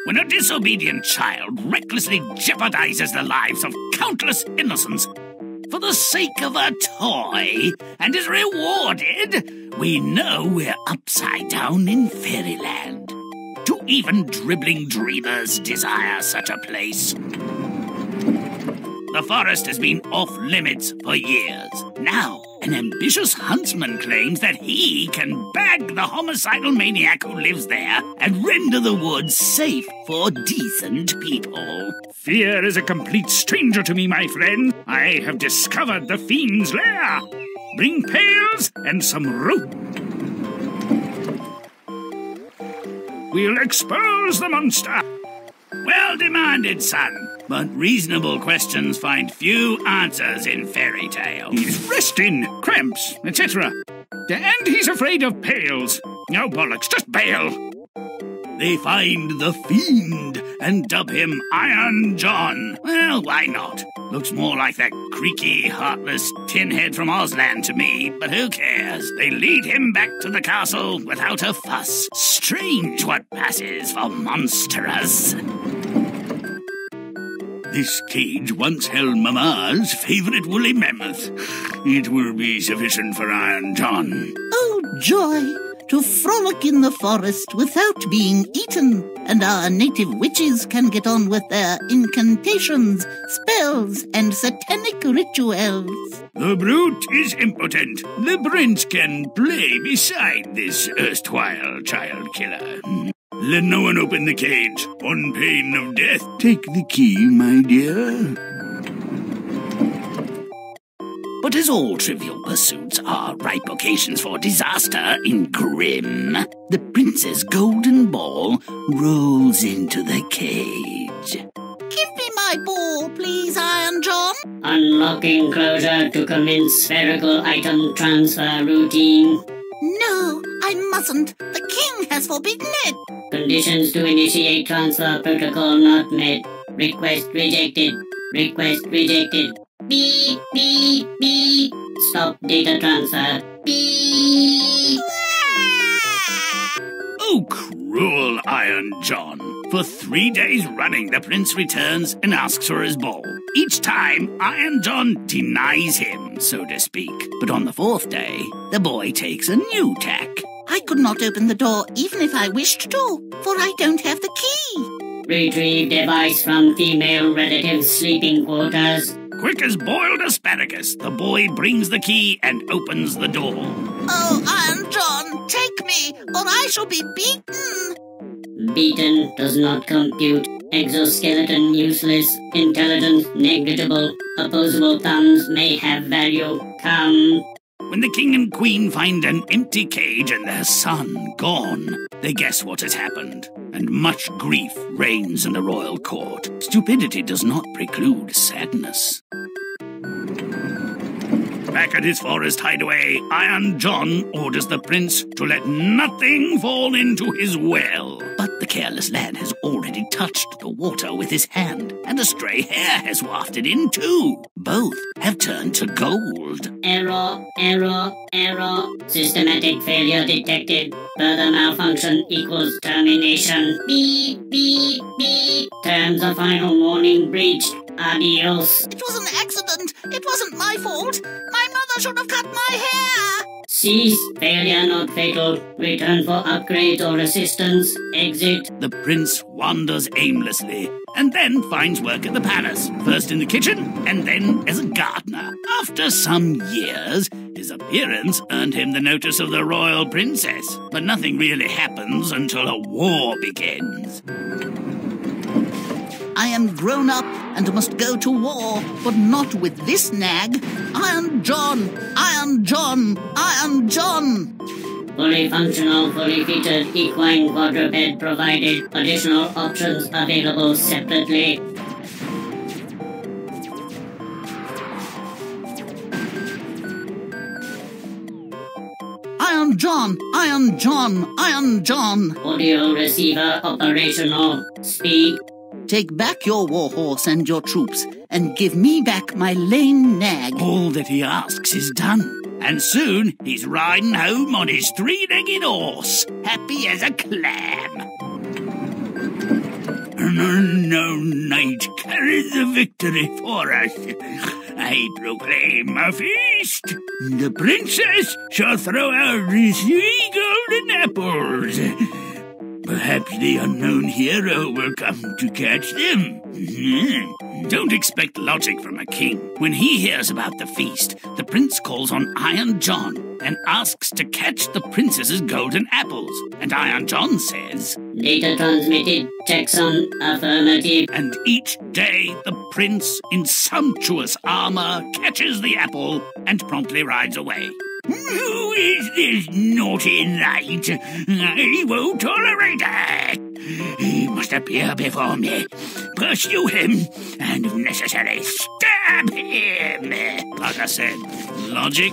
when a disobedient child recklessly jeopardizes the lives of countless innocents for the sake of a toy and is rewarded, we know we're upside down in fairyland. Do even dribbling dreamers desire such a place? The forest has been off-limits for years. Now, an ambitious huntsman claims that he can bag the homicidal maniac who lives there and render the woods safe for decent people. Fear is a complete stranger to me, my friend. I have discovered the fiend's lair. Bring pails and some rope. We'll expose the monster. Well demanded, son. But reasonable questions find few answers in fairy tale. He's resting, cramps, etc. And he's afraid of pails. No bollocks, just bail. They find the fiend and dub him Iron John. Well, why not? Looks more like that creaky, heartless tinhead from Ozland to me, but who cares? They lead him back to the castle without a fuss. Strange what passes for monstrous. This cage once held Mamma's favourite woolly mammoth. It will be sufficient for Iron John. Oh, joy! To frolic in the forest without being eaten, and our native witches can get on with their incantations, spells, and satanic rituals. The brute is impotent. The prince can play beside this erstwhile child killer. Let no one open the cage, on pain of death. Take the key, my dear. But as all trivial pursuits are ripe occasions for disaster in Grimm, the prince's golden ball rolls into the cage. Give me my ball, please, Iron John. Unlocking closure to commence spherical item transfer routine. No, I mustn't. The king has forbidden it. Conditions to initiate transfer protocol not met. Request rejected. Request rejected. Beep, beep, beep. Stop data transfer. Beep. Oh, cruel Iron John. For 3 days running, the prince returns and asks for his ball. Each time, Iron John denies him, so to speak. But on the 4th day, the boy takes a new tack. I could not open the door even if I wished to, for I don't have the key. Retrieve device from female relative's sleeping quarters. Quick as boiled asparagus, the boy brings the key and opens the door. Oh, Iron John, take me, or I shall be beaten. Beaten does not compute. Exoskeleton useless. Intelligence negligible. Opposable thumbs may have value. Come. When the king and queen find an empty cage and their son gone, they guess what has happened, and much grief reigns in the royal court. Stupidity does not preclude sadness. Back at his forest hideaway, Iron John orders the prince to let nothing fall into his well. But the careless lad has already touched the water with his hand, and a stray hair has wafted in too. Both have turned to gold. Error, error, error. Systematic failure detected. Further malfunction equals termination. Beep, beep, beep. Terms of final warning breached. Adios. It was an accident. It wasn't my fault. My mother should have cut my hair. Cease. Failure not fatal. Return for upgrades or assistance. Exit. The prince wanders aimlessly and then finds work at the palace, first in the kitchen and then as a gardener. After some years, his appearance earned him the notice of the royal princess, but nothing really happens until a war begins. I am grown up and must go to war, but not with this nag. Iron John! Iron John! Iron John! Fully functional, fully featured equine quadruped provided. Additional options available separately. Iron John! Iron John! Iron John! Audio receiver operational. Speak. Take back your warhorse and your troops, and give me back my lame nag. All that he asks is done, and soon he's riding home on his 3-legged horse, happy as a clam. an unknown knight carries the victory for us. I proclaim a feast. The princess shall throw out the 3 golden apples. Perhaps the unknown hero will come to catch them. Don't expect logic from a king. When he hears about the feast, the prince calls on Iron John and asks to catch the princess's golden apples. And Iron John says, "Data transmitted. Checks on affirmative." and each day the prince, in sumptuous armor, catches the apple and promptly rides away. Who is this naughty knight? I won't tolerate it. He must appear before me, pursue him, and if necessary, stab him. Like I said, logic?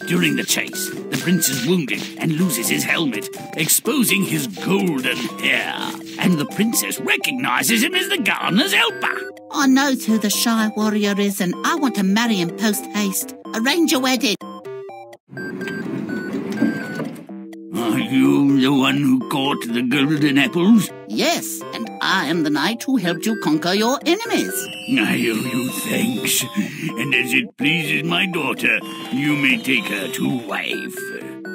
During the chase, the prince is wounded and loses his helmet, exposing his golden hair. And the princess recognizes him as the gardener's helper. I knows who the shy warrior is, and I want to marry him post-haste. Arrange a wedding. Are you the one who caught the golden apples? Yes, and I am the knight who helped you conquer your enemies. I owe you thanks, and as it pleases my daughter, you may take her to wife.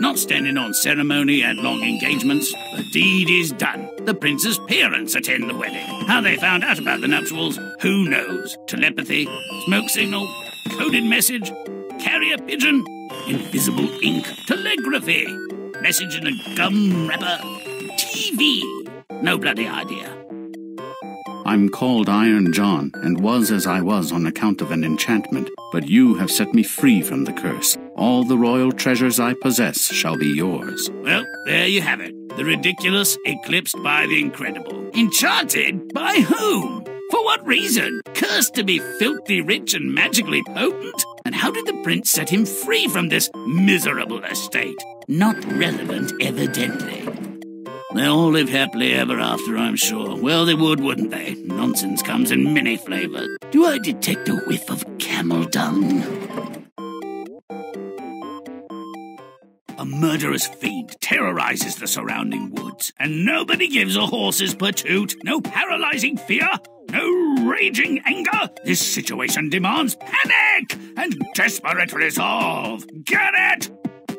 Not standing on ceremony at long engagements, the deed is done. The prince's parents attend the wedding. How they found out about the nuptials, who knows? Telepathy, smoke signal, coded message, carrier pigeon, invisible ink, telegraphy, message in a gum wrapper, TV. No bloody idea. I'm called Iron John, and was as I was on account of an enchantment, but you have set me free from the curse. All the royal treasures I possess shall be yours. Well, there you have it. The ridiculous eclipsed by the incredible. Enchanted by whom? For what reason? Cursed to be filthy rich and magically potent? And how did the prince set him free from this miserable estate? Not relevant, evidently. They'll all live happily ever after, I'm sure. Well, they would, wouldn't they? Nonsense comes in many flavors. Do I detect a whiff of camel dung? A murderous fiend terrorizes the surrounding woods, and nobody gives a horse's patoot. No paralyzing fear, no raging anger. This situation demands panic and desperate resolve. Get it?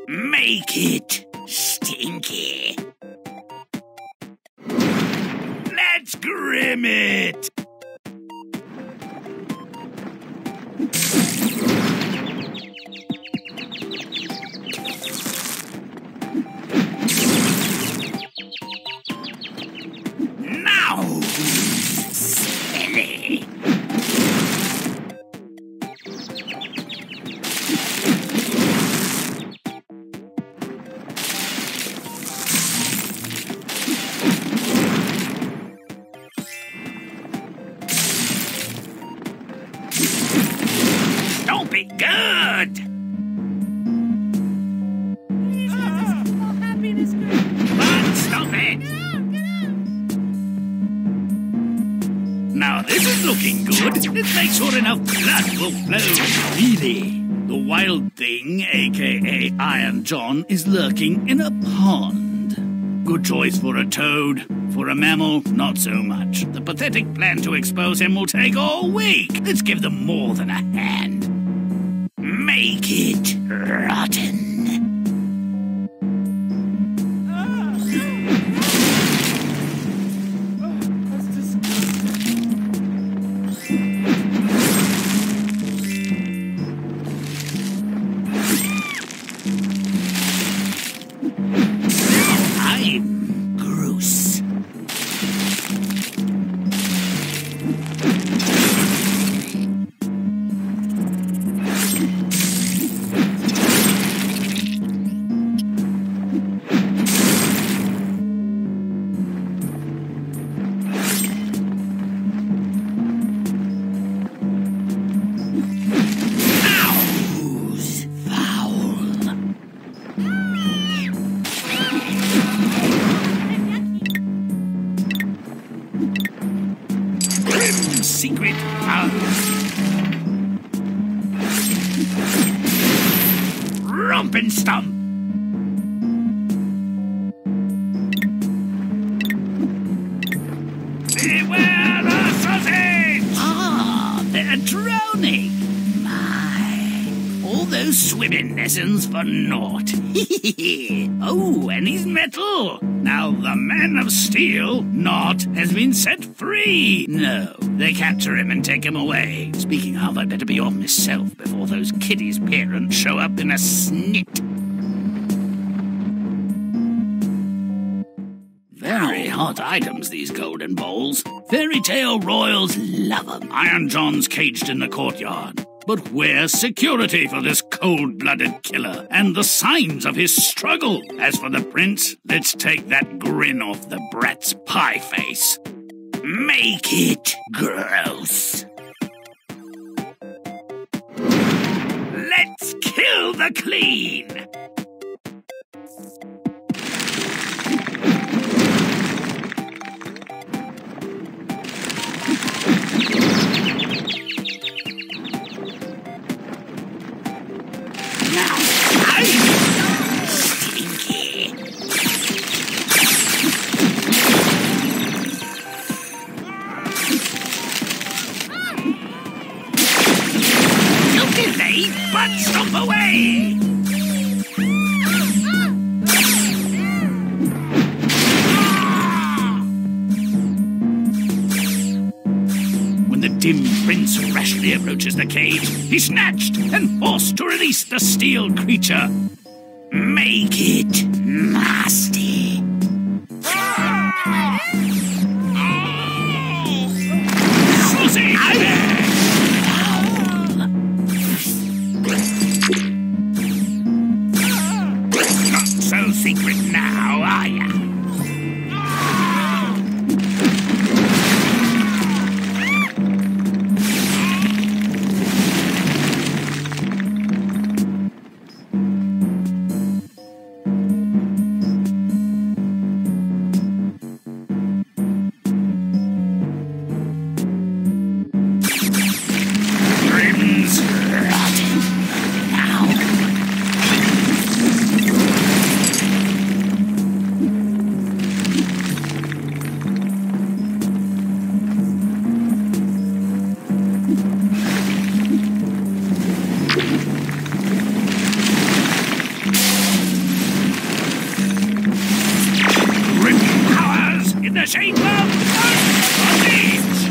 Make it stinky. Let's Grimm it! Now, silly. Don't be good! Come on, stop it! Now this is looking good. Let's make sure enough blood will flow freely. The wild thing, aka Iron John, is lurking in a pond. Good choice for a toad. For a mammal, not so much. The pathetic plan to expose him will take all week. Let's give them more than a hand. Make it rotten. I'm gross. Secret house. Romp and stomp. Beware! a drowning. My, all those swimming lessons for naught. Oh, and he's metal. Now the man of steel, not, has been set free. No, they capture him and take him away. Speaking of, I'd better be off myself before those kiddies' parents show up in a snit. Very hot items, these golden bowls. Fairy tale royals love 'em. Iron John's caged in the courtyard. But where's security for this cold-blooded killer and the signs of his struggle? As for the prince, let's take that grin off the brat's pie face. Make it gross. Let's kill the clean. Stomp away! When the dim prince rashly approaches the cage, he's snatched and forced to release the steel creature. Make it nasty. Susie! Secret now, are ya? Grimm's rotten now. The shape of bondage!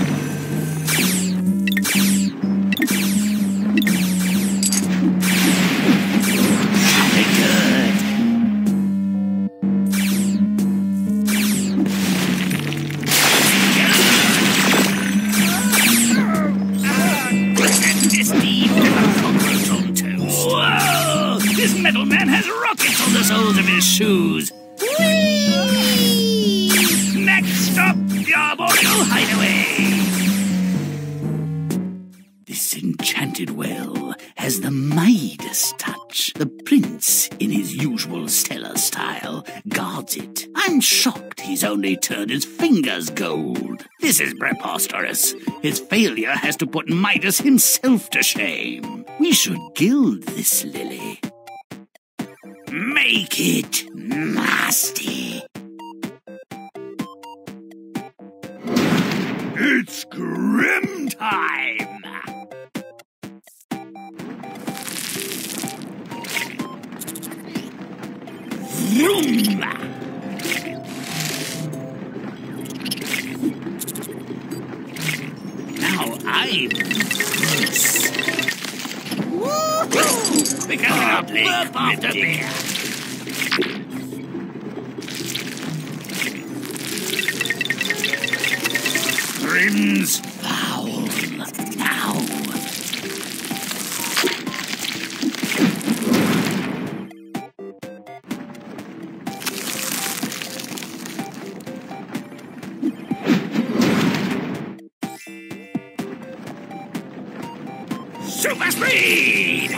Very good. And this deed with a cockroach on toast. Whoa! This metal man has rockets on the soles of his shoes. Next up, the arboreal hideaway. This enchanted well has the Midas touch. The prince, in his usual stellar style, guards it. I'm shocked he's only turned his fingers gold. This is preposterous. His failure has to put Midas himself to shame. We should gild this lily. Make it nasty. It's Grimm time! Vroom! Now I'm loose. Woo-hoo! Pick up the with the bear. Grimm's foul now. Super speed!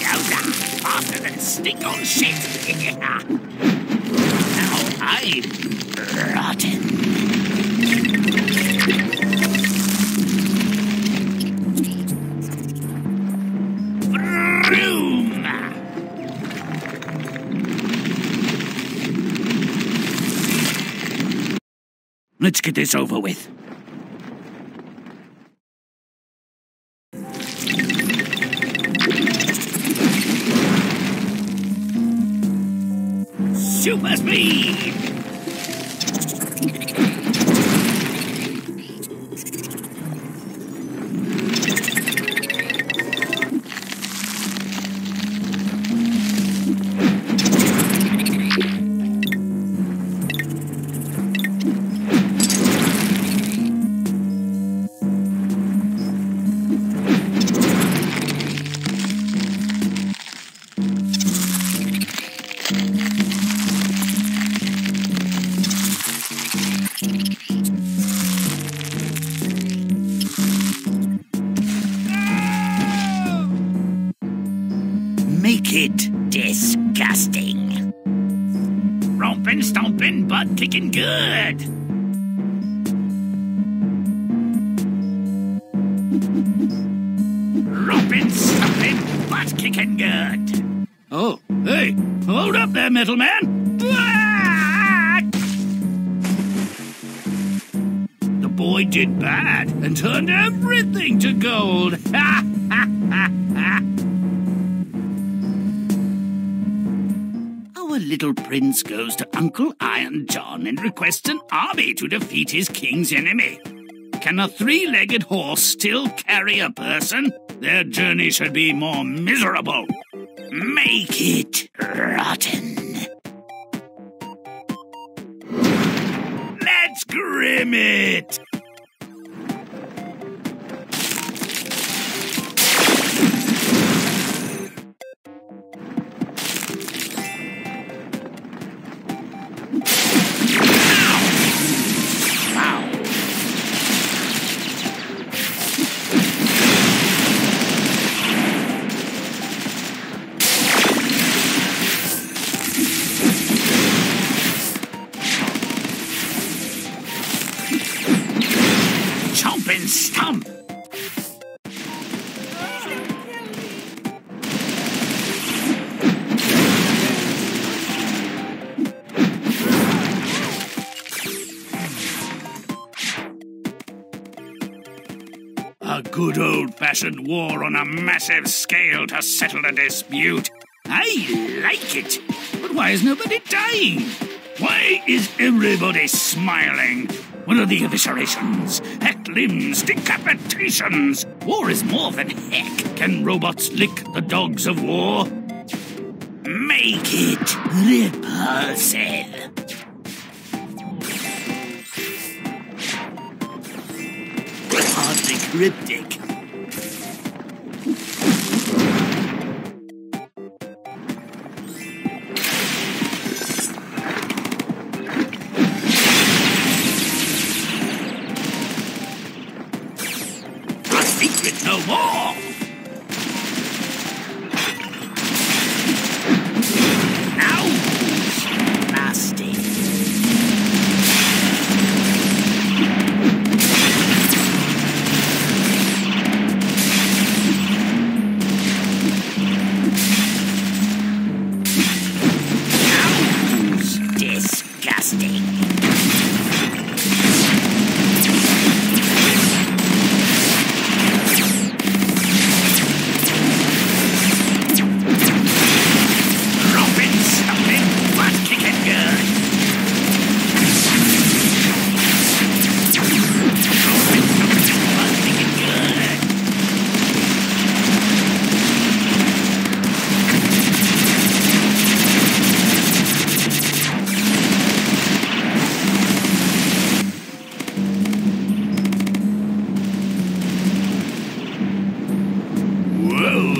Yowza! Faster than stick on shit! Now I'm rotten. Vroom! Let's get this over with. Super speed! Make it disgusting. Romping, stomping, butt kicking good. Romping, stomping, butt kicking good. Oh, hey, hold up there, metal man. The boy did bad and turned everything to gold. Ha ha ha ha. Our little prince goes to Uncle Iron John and requests an army to defeat his king's enemy. Can a three-legged horse still carry a person? Their journey should be more miserable. Make it rotten. Let's Grimm it! Chomp and stomp! A good old-fashioned war on a massive scale to settle a dispute. I like it. But why is nobody dying? Why is everybody smiling? What are the eviscerations? Hacked limbs, decapitations! War is more than heck. Can robots lick the dogs of war? Make it repulsive. Hardly cryptic. Secret no more! Now, nasty. Now, disgusting.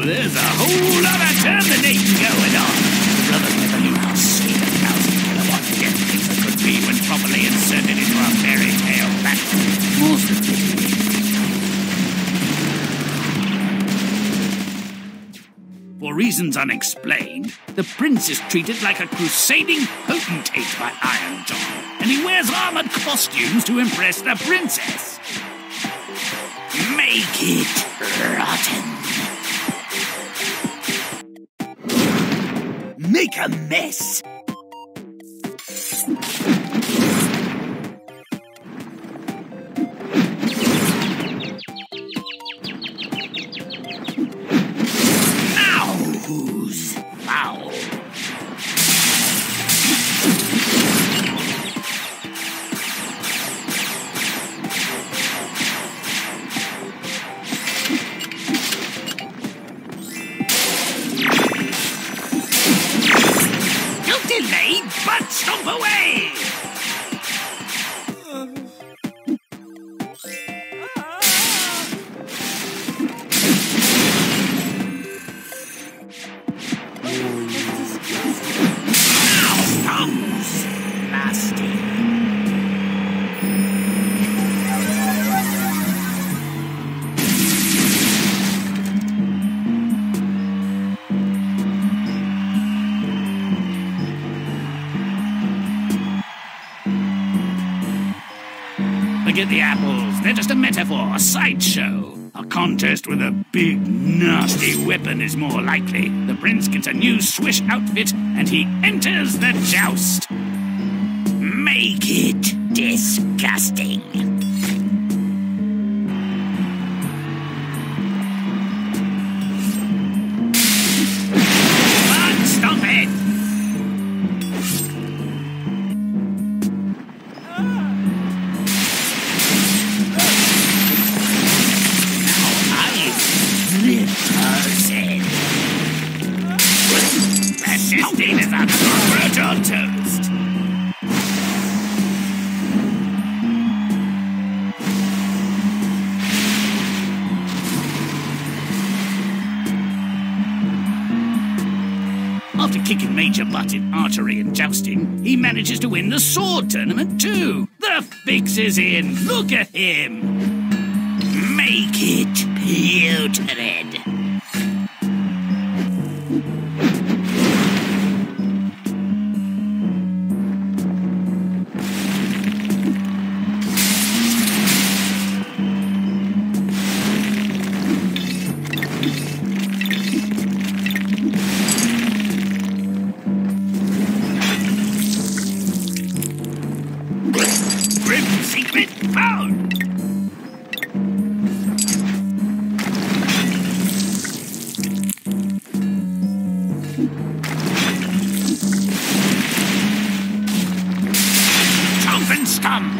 There's a whole lot of terminating going on. Brothers never knew how sweet 1,000 kilowatt jet laser could be when properly inserted into a fairy tale battle. Most of it. For reasons unexplained, the prince is treated like a crusading potentate by Iron John, and he wears armored costumes to impress the princess. Make it rotten. Make a mess. away! Forget the apples. They're just a metaphor, a sideshow. A contest with a big, nasty weapon is more likely. The prince gets a new swish outfit, and he enters the joust. Make it disgusting. Come on, stop it! Persisting is a brutal toast. After kicking major butt in archery and jousting, he manages to win the sword tournament too. The fix is in. Look at him. Make it putrid. Grimm secret found! Chomp and scum!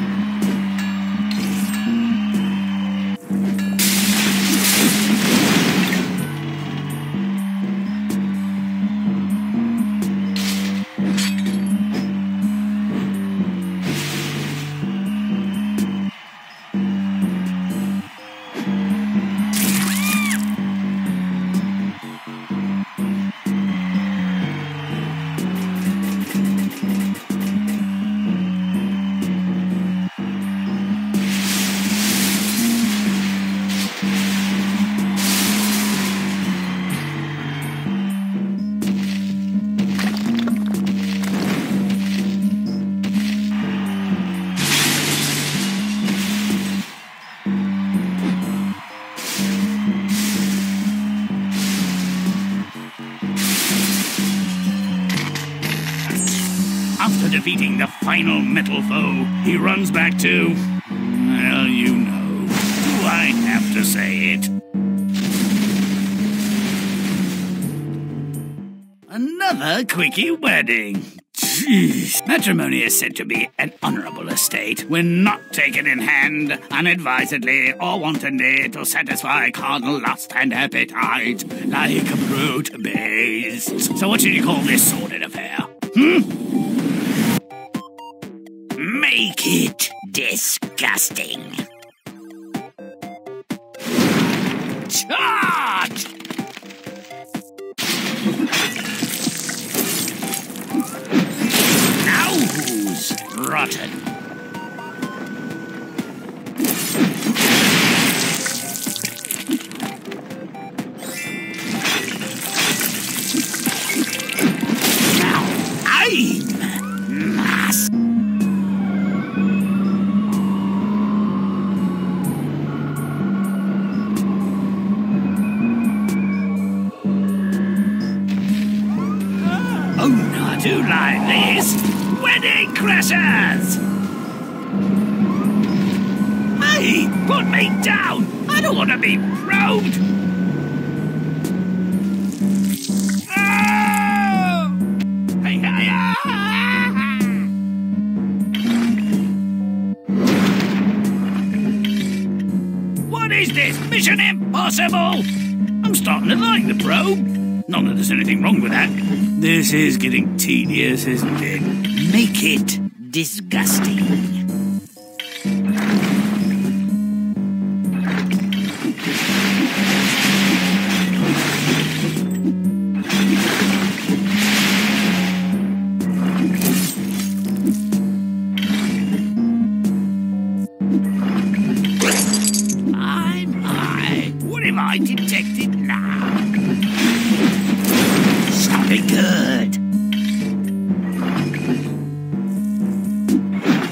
After defeating the final metal foe, he runs back to... well, you know. Do I have to say it? Another quickie wedding. Jeez. Matrimony is said to be an honourable estate when not taken in hand unadvisedly or wantonly to satisfy carnal lust and appetite like brute beasts. So what should you call this sordid affair? Make it disgusting. Charge! Now who's rotten? Now I'm master. Oh, not too like this. Wedding crashers! Hey, put me down! I don't want to be proud! Oh! Hey, hey, ah! What is this? Mission Impossible? I'm starting to like the probe. Not that there's anything wrong with that. This is getting tedious, isn't it? Make it disgusting. What have I detected now? Something good.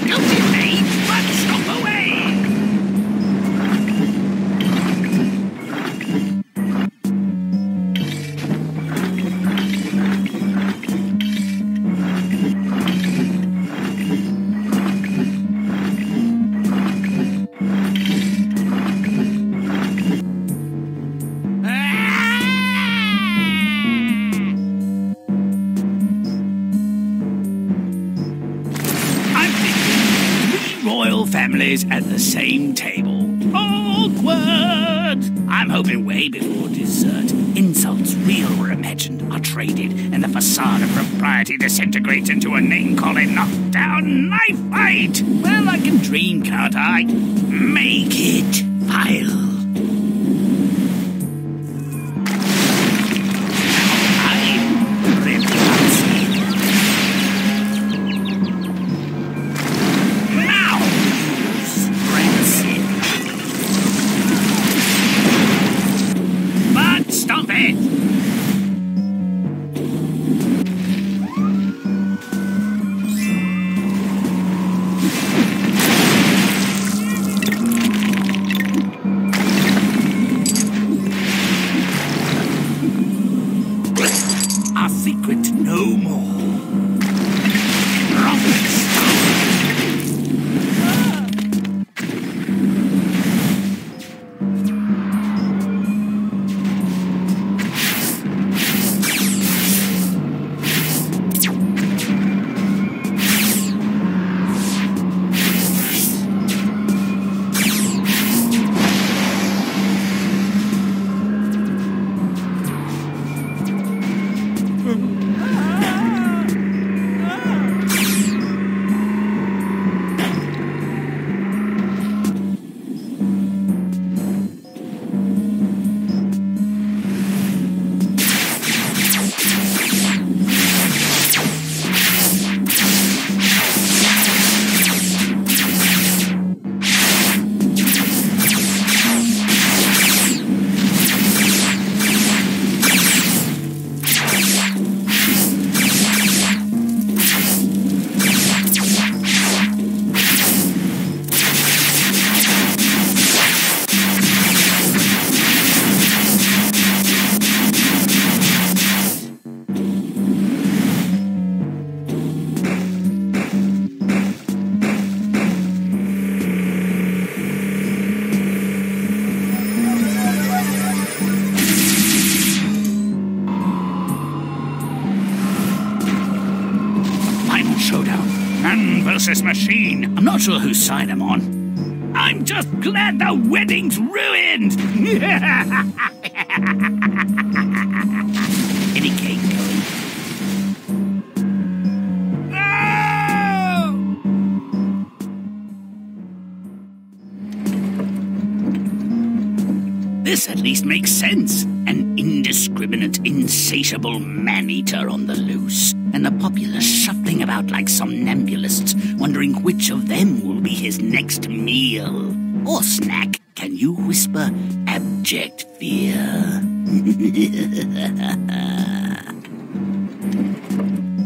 Don't be late, but stop away! Royal families at the same table. Awkward! I'm hoping way before dessert, insults, real or imagined, are traded, and the facade of propriety disintegrates into a name-calling, knockdown knife fight! Well, I can dream, can't I? Make it vile. Stop it! Our secret no more. Man versus machine. I'm not sure whose side I'm on. I'm just glad the wedding's ruined. Any cake going? No! This at least makes sense. An indiscriminate, insatiable man-eater on the loose, and the populace shuffling about like somnambulists, wondering which of them will be his next meal. Or snack. Can you whisper abject fear?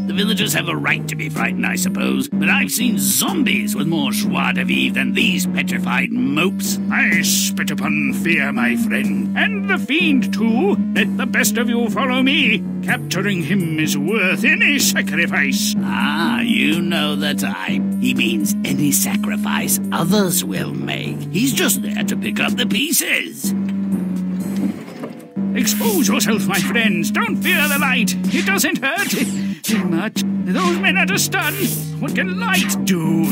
The villagers have a right to be frightened, I suppose, but I've seen zombies with more joie de vivre than these petrified mopes. I spit upon fear, my friend, and the fiend too. Let the best of you follow me. Capturing him is worth any sacrifice. Ah, you know the type. He means any sacrifice others will make. He's just there to pick up the pieces. Expose yourself, my friends. Don't fear the light. It doesn't hurt too much. Those men are to stun. What can light do?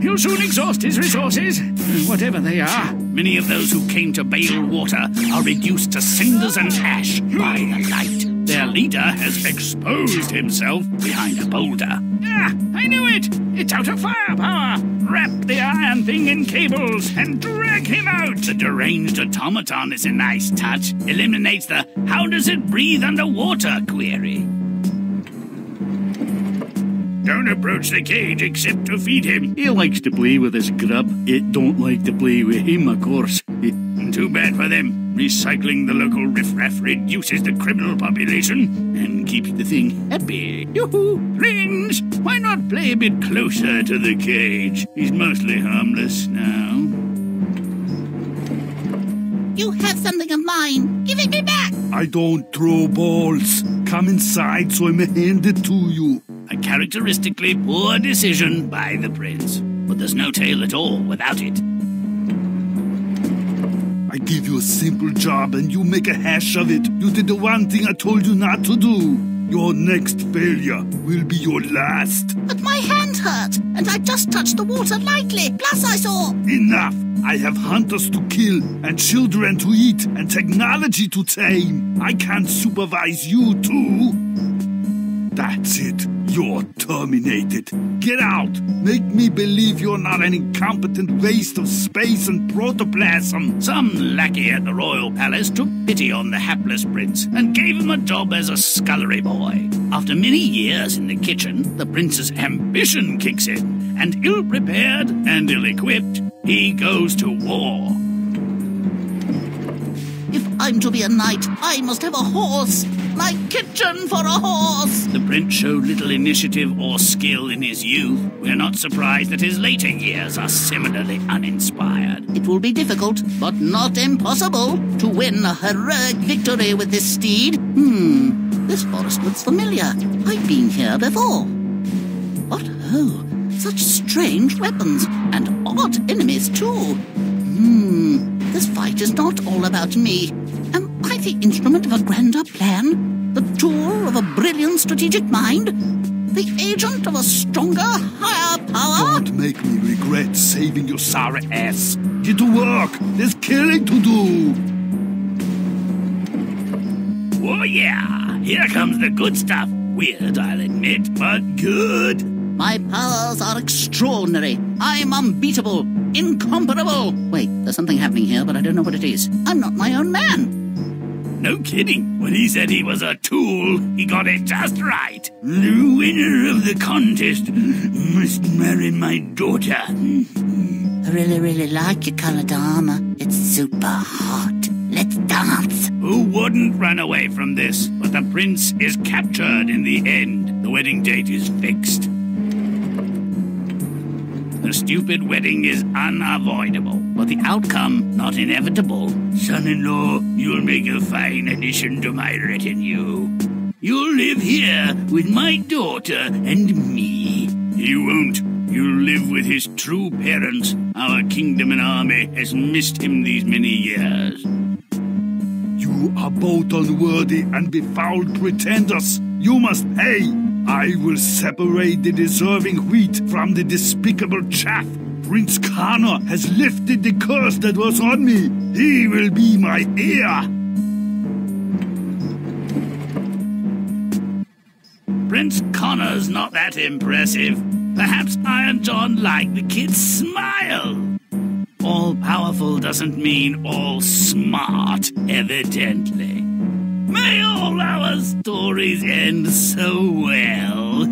he'll soon exhaust his resources, whatever they are. Many of those who came to bail water are reduced to cinders and ash by the light. Their leader has exposed himself behind a boulder. Ah, I knew it! It's out of firepower! Wrap the iron thing in cables and drag him out! The deranged automaton is a nice touch. Eliminates the how does it breathe underwater query. Don't approach the cage except to feed him. He likes to play with his grub. It don't like to play with him, of course. Too bad for them. Recycling the local riffraff reduces the criminal population and keeps the thing happy. Yoo-hoo! Rings! Why not play a bit closer to the cage? He's mostly harmless now. You have something of mine. Give it me back. I don't throw balls. Come inside so I may hand it to you. A characteristically poor decision by the prince. But there's no tail at all without it. I give you a simple job and you make a hash of it. You did the one thing I told you not to do. Your next failure will be your last. But my hand hurt, and I just touched the water lightly. Plus I saw... Enough! I have hunters to kill, and children to eat, and technology to tame. I can't supervise you too. That's it. You're terminated. Get out! Make me believe you're not an incompetent waste of space and protoplasm. Some lackey at the royal palace took pity on the hapless prince and gave him a job as a scullery boy. After many years in the kitchen, the prince's ambition kicks in, and ill-prepared and ill-equipped, he goes to war. If I'm to be a knight, I must have a horse. My kitchen for a horse! The prince showed little initiative or skill in his youth. We're not surprised that his later years are similarly uninspired. It will be difficult, but not impossible, to win a heroic victory with this steed. This forest looks familiar. I've been here before. But oh, such strange weapons, and odd enemies too. This fight is not all about me. Am I the instrument of a grander plan? The tool of a brilliant strategic mind? The agent of a stronger, higher power? Don't make me regret saving your sour ass. Get to work. There's killing to do. Oh yeah, here comes the good stuff. Weird, I'll admit, but good. My powers are extraordinary. I'm unbeatable, incomparable. Wait, there's something happening here, but I don't know what it is. I'm not my own man. No kidding. When he said he was a tool, he got it just right. The winner of the contest must marry my daughter. I really like your colored armor. It's super hot. Let's dance. Who wouldn't run away from this? But the prince is captured in the end. The wedding date is fixed. The stupid wedding is unavoidable, but the outcome not inevitable. Son-in-law, you'll make a fine addition to my retinue. You'll live here with my daughter and me. You won't. You'll live with his true parents. Our kingdom and army has missed him these many years. You are both unworthy and befouled pretenders. You must pay. I will separate the deserving wheat from the despicable chaff. Prince Connor has lifted the curse that was on me. He will be my heir. Prince Connor's not that impressive. Perhaps Iron John liked the kid's smile. All-powerful doesn't mean all-smart, evidently. May all our stories end so well.